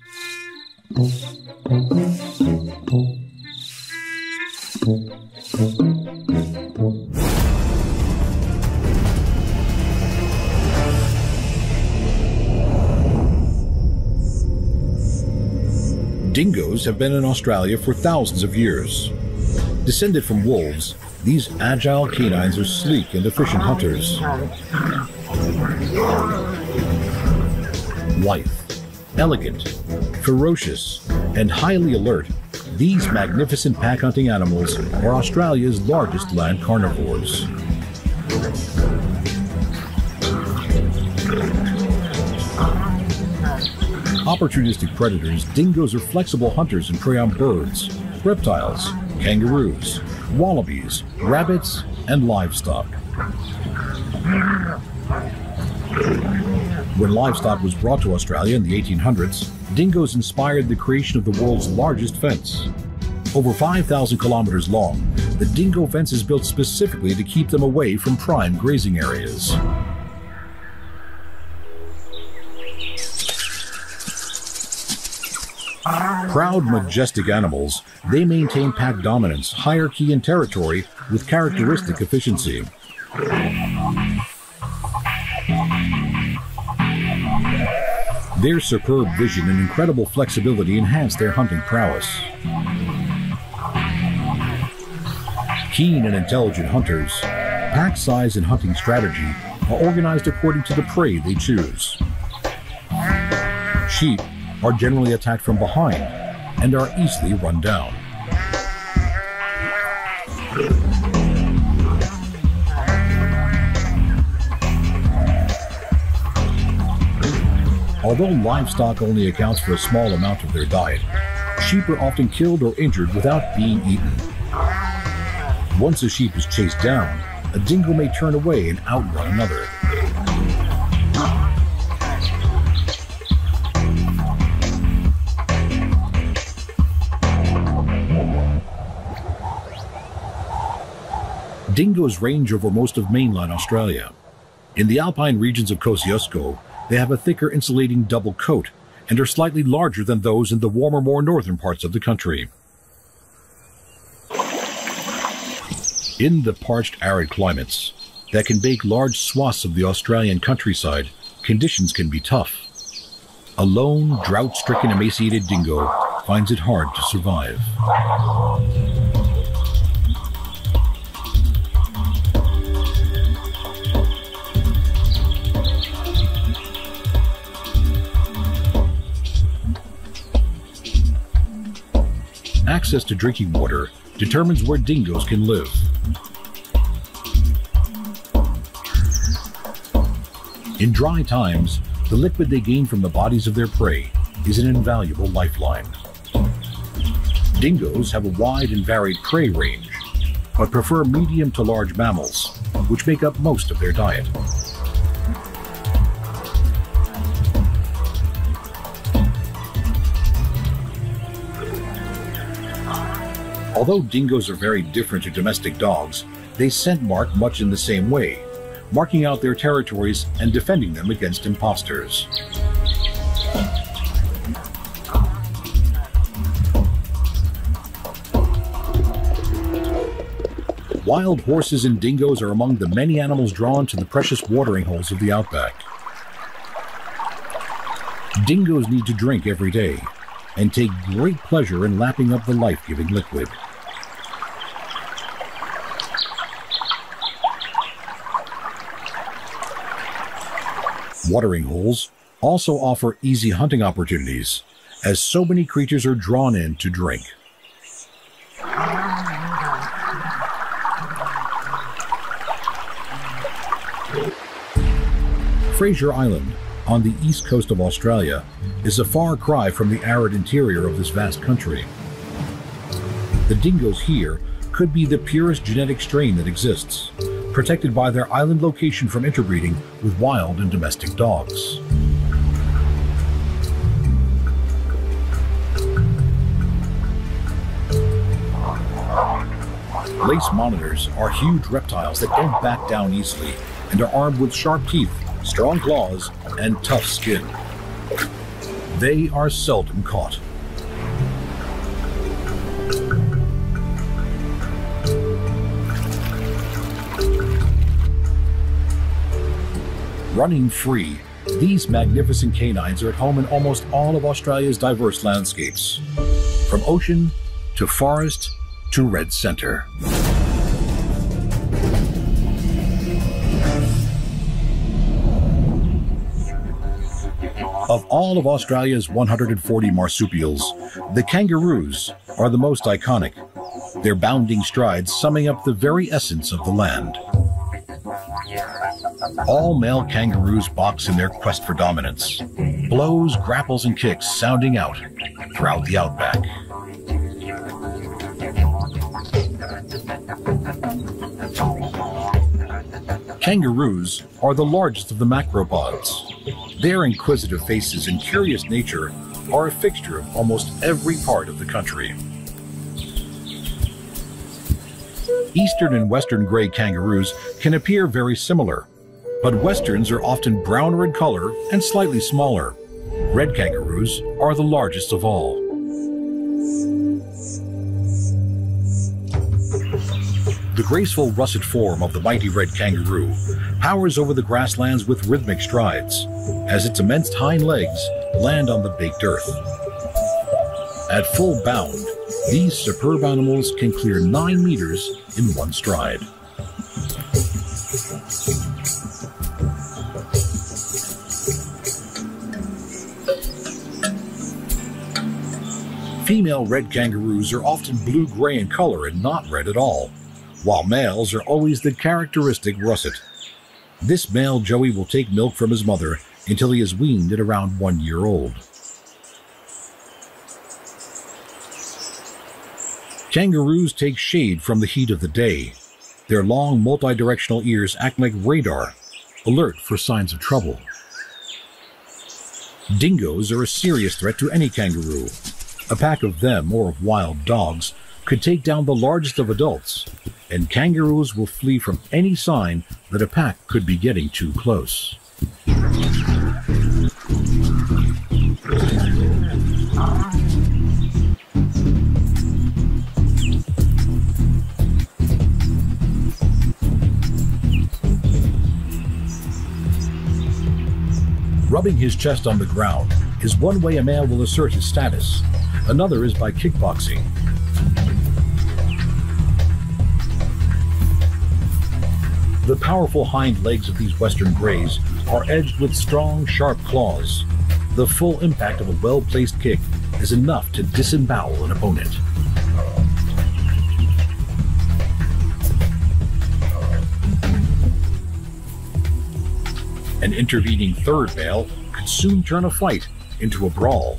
Dingoes have been in Australia for thousands of years. Descended from wolves, these agile canines are sleek and efficient hunters. Lithe, elegant, ferocious, and highly alert, these magnificent pack-hunting animals are Australia's largest land carnivores. Opportunistic predators, dingoes are flexible hunters and prey on birds, reptiles, kangaroos, wallabies, rabbits, and livestock. When livestock was brought to Australia in the 1800s, dingoes inspired the creation of the world's largest fence. Over 5,000 kilometers long, the dingo fence is built specifically to keep them away from prime grazing areas. Proud, majestic animals, they maintain pack dominance, hierarchy, and territory with characteristic efficiency. Their superb vision and incredible flexibility enhance their hunting prowess. Keen and intelligent hunters, pack size and hunting strategy are organized according to the prey they choose. Sheep are generally attacked from behind and are easily run down. Although livestock only accounts for a small amount of their diet, sheep are often killed or injured without being eaten. Once a sheep is chased down, a dingo may turn away and outrun another. Dingoes range over most of mainland Australia. In the alpine regions of Kosciuszko, they have a thicker insulating double coat and are slightly larger than those in the warmer, more northern parts of the country. In the parched, arid climates that can bake large swaths of the Australian countryside, conditions can be tough. A lone, drought-stricken, emaciated dingo finds it hard to survive. Access to drinking water determines where dingoes can live. In dry times, the liquid they gain from the bodies of their prey is an invaluable lifeline. Dingoes have a wide and varied prey range, but prefer medium to large mammals, which make up most of their diet. Although dingoes are very different to domestic dogs, they scent mark much in the same way, marking out their territories and defending them against imposters. Wild horses and dingoes are among the many animals drawn to the precious watering holes of the outback. Dingoes need to drink every day and take great pleasure in lapping up the life-giving liquid. Watering holes also offer easy hunting opportunities, as so many creatures are drawn in to drink. Fraser Island, on the east coast of Australia, is a far cry from the arid interior of this vast country. The dingoes here could be the purest genetic strain that exists, protected by their island location from interbreeding with wild and domestic dogs. Lace monitors are huge reptiles that don't back down easily and are armed with sharp teeth, strong claws, and tough skin. They are seldom caught. Running free, these magnificent canines are at home in almost all of Australia's diverse landscapes, from ocean to forest to red center. Of all of Australia's 140 marsupials, the kangaroos are the most iconic, their bounding strides summing up the very essence of the land. All male kangaroos box in their quest for dominance, blows, grapples, and kicks sounding out throughout the outback. Kangaroos are the largest of the macropods. Their inquisitive faces and curious nature are a fixture of almost every part of the country. Eastern and western gray kangaroos can appear very similar, but westerns are often browner in color and slightly smaller. Red kangaroos are the largest of all. The graceful russet form of the mighty red kangaroo powers over the grasslands with rhythmic strides, as its immense hind legs land on the baked earth. At full bound, these superb animals can clear 9 meters in one stride. Female red kangaroos are often blue-gray in color and not red at all, while males are always the characteristic russet. This male joey will take milk from his mother until he is weaned at around 1 year old. Kangaroos take shade from the heat of the day. Their long, multi-directional ears act like radar, alert for signs of trouble. Dingoes are a serious threat to any kangaroo. A pack of them, or of wild dogs, could take down the largest of adults, and kangaroos will flee from any sign that a pack could be getting too close. Rubbing his chest on the ground is one way a male will assert his status. Another is by kickboxing. The powerful hind legs of these western greys are edged with strong, sharp claws. The full impact of a well-placed kick is enough to disembowel an opponent. An intervening third male could soon turn a fight into a brawl.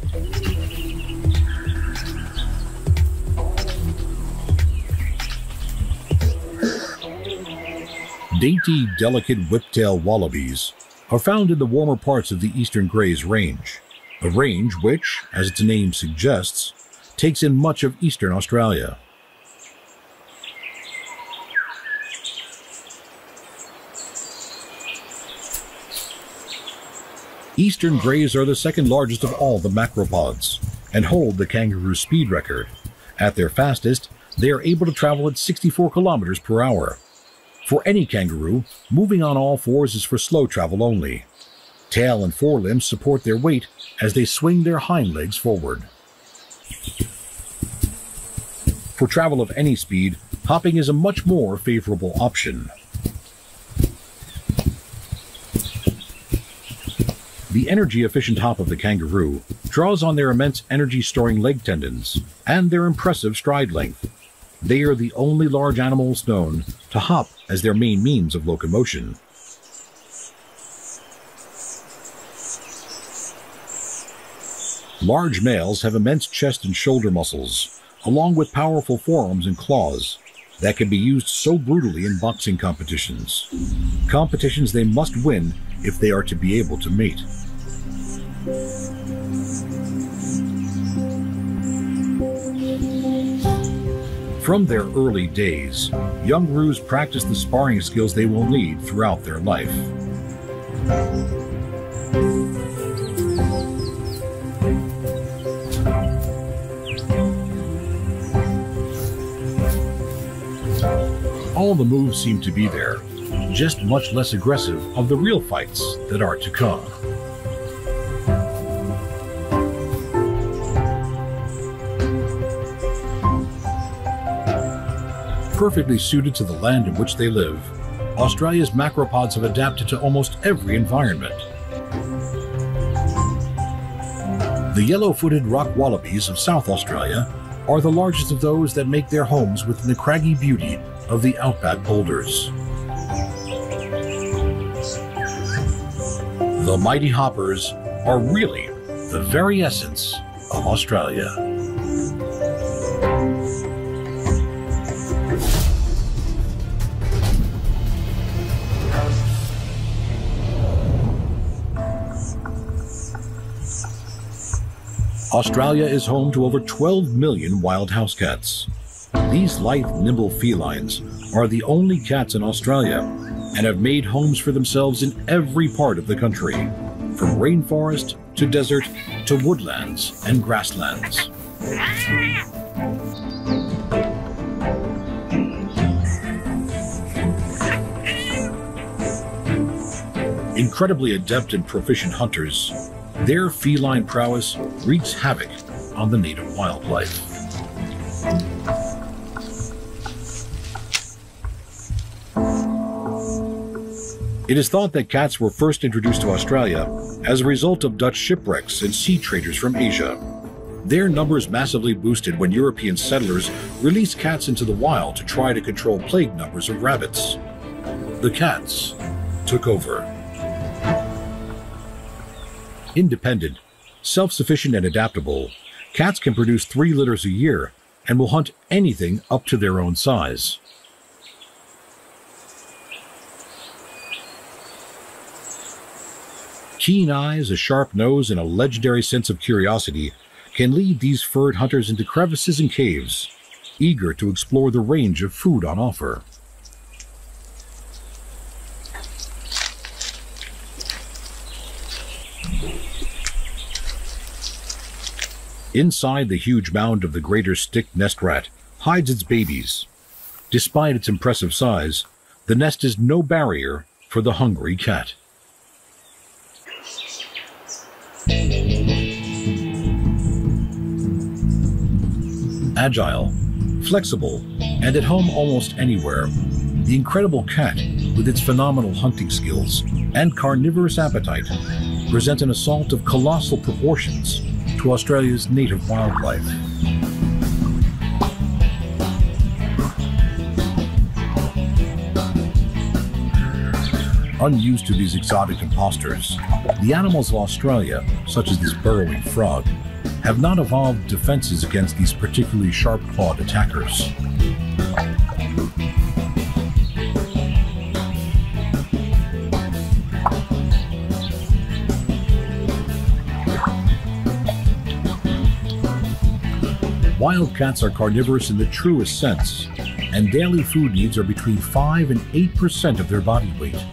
Dainty, delicate whiptail wallabies are found in the warmer parts of the eastern greys range, a range which, as its name suggests, takes in much of eastern Australia. Eastern greys are the second largest of all the macropods and hold the kangaroo speed record. At their fastest, they are able to travel at 64 kilometers per hour. For any kangaroo, moving on all fours is for slow travel only. Tail and forelimbs support their weight as they swing their hind legs forward. For travel of any speed, hopping is a much more favorable option. The energy-efficient hop of the kangaroo draws on their immense energy-storing leg tendons and their impressive stride length. They are the only large animals known to hop as their main means of locomotion. Large males have immense chest and shoulder muscles, along with powerful forearms and claws that can be used so brutally in boxing competitions. Competitions they must win if they are to be able to mate. From their early days, young roos practice the sparring skills they will need throughout their life. All the moves seem to be there, just much less aggressive of the real fights that are to come. Perfectly suited to the land in which they live, Australia's macropods have adapted to almost every environment. The yellow-footed rock wallabies of South Australia are the largest of those that make their homes within the craggy beauty of the outback boulders. The mighty hoppers are really the very essence of Australia. Australia is home to over 12 million wild house cats. These lithe, nimble felines are the only cats in Australia and have made homes for themselves in every part of the country, from rainforest to desert to woodlands and grasslands. Incredibly adept and proficient hunters, their feline prowess wreaks havoc on the native wildlife. It is thought that cats were first introduced to Australia as a result of Dutch shipwrecks and sea traders from Asia. Their numbers massively boosted when European settlers released cats into the wild to try to control plague numbers of rabbits. The cats took over. Independent, self-sufficient, and adaptable, cats can produce 3 litters a year and will hunt anything up to their own size. Keen eyes, a sharp nose, and a legendary sense of curiosity can lead these furred hunters into crevices and caves, eager to explore the range of food on offer. Inside the huge mound of the greater stick nest rat hides its babies. Despite its impressive size, the nest is no barrier for the hungry cat. Agile, flexible, and at home almost anywhere, the incredible cat, with its phenomenal hunting skills and carnivorous appetite, presents an assault of colossal proportions to Australia's native wildlife. Unused to these exotic imposters, the animals of Australia, such as this burrowing frog, have not evolved defenses against these particularly sharp-clawed attackers. Wildcats are carnivorous in the truest sense, and daily food needs are between 5 and 8% of their body weight.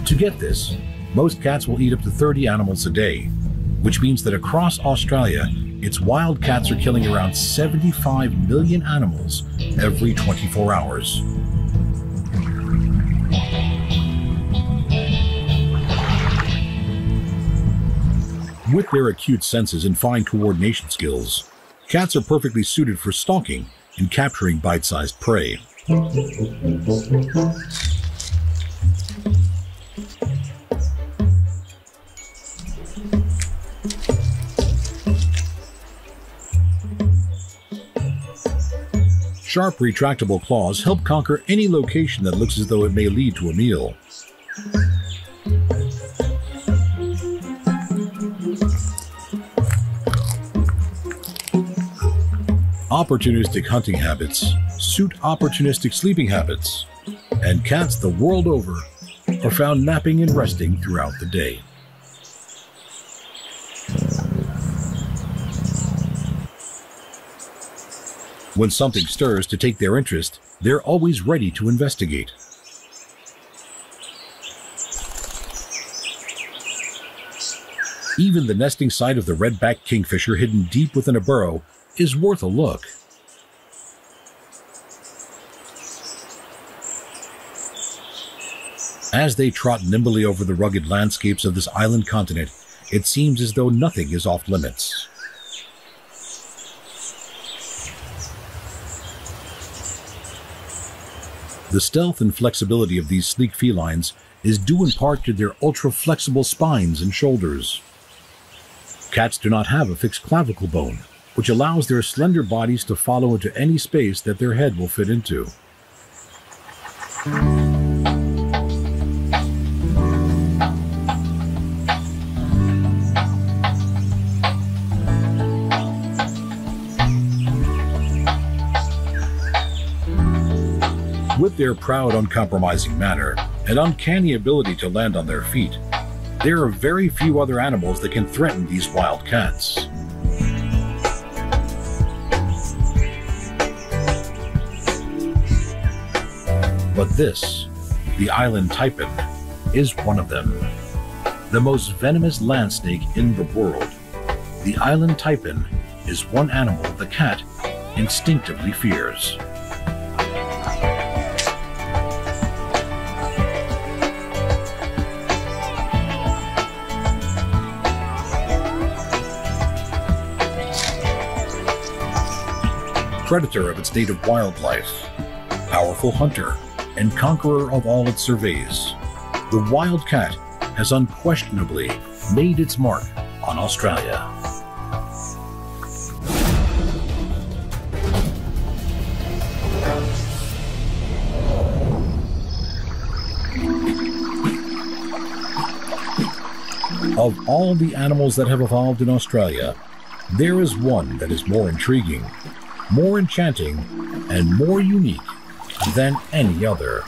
To get this, most cats will eat up to 30 animals a day, which means that across Australia, its wild cats are killing around 75 million animals every 24 hours. With their acute senses and fine coordination skills, cats are perfectly suited for stalking and capturing bite-sized prey. Sharp, retractable claws help conquer any location that looks as though it may lead to a meal. Opportunistic hunting habits suit opportunistic sleeping habits, and cats the world over are found napping and resting throughout the day. When something stirs to take their interest, they're always ready to investigate. Even the nesting site of the red-backed kingfisher hidden deep within a burrow is worth a look. As they trot nimbly over the rugged landscapes of this island continent, it seems as though nothing is off limits. The stealth and flexibility of these sleek felines is due in part to their ultra-flexible spines and shoulders. Cats do not have a fixed clavicle bone, which allows their slender bodies to follow into any space that their head will fit into. With their proud, uncompromising manner and uncanny ability to land on their feet, there are very few other animals that can threaten these wild cats. But this, the island taipan, is one of them. The most venomous land snake in the world. The island taipan is one animal the cat instinctively fears. Predator of its native wildlife, powerful hunter, and conqueror of all it surveys, the wild cat has unquestionably made its mark on Australia. Of all the animals that have evolved in Australia, there is one that is more intriguing, more enchanting, and more unique than any other.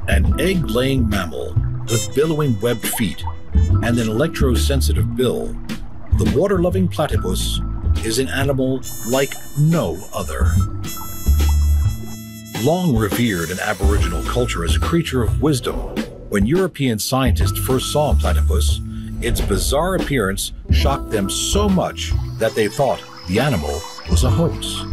An egg-laying mammal with billowing webbed feet and an electrosensitive bill, the water-loving platypus is an animal like no other. Long revered in Aboriginal culture as a creature of wisdom, when European scientists first saw a platypus, its bizarre appearance shocked them so much that they thought the animal was a hoax.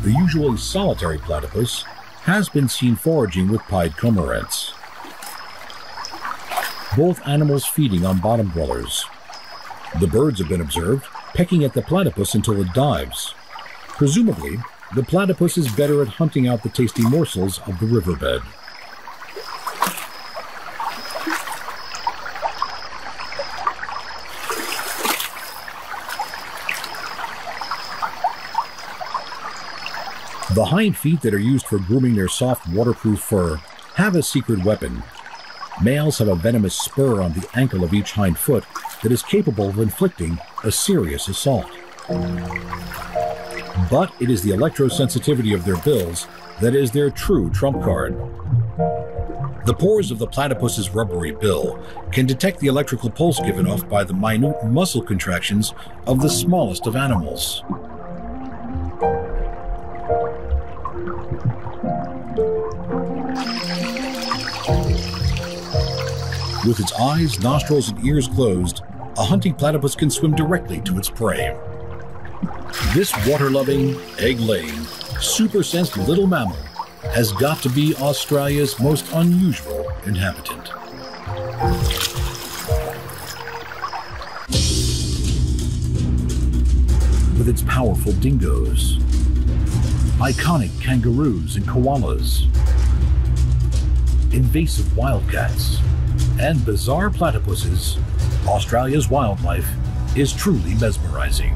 The usually solitary platypus has been seen foraging with pied cormorants, both animals feeding on bottom dwellers. The birds have been observed pecking at the platypus until it dives. Presumably, the platypus is better at hunting out the tasty morsels of the riverbed. The hind feet that are used for grooming their soft, waterproof fur have a secret weapon. Males have a venomous spur on the ankle of each hind foot that is capable of inflicting a serious assault. But it is the electrosensitivity of their bills that is their true trump card. The pores of the platypus's rubbery bill can detect the electrical pulse given off by the minute muscle contractions of the smallest of animals. With its eyes, nostrils, and ears closed, a hunting platypus can swim directly to its prey. This water-loving, egg-laying, super-sensed little mammal has got to be Australia's most unusual inhabitant. With its powerful dingoes, iconic kangaroos and koalas, invasive wildcats, and bizarre platypuses, Australia's wildlife is truly mesmerizing.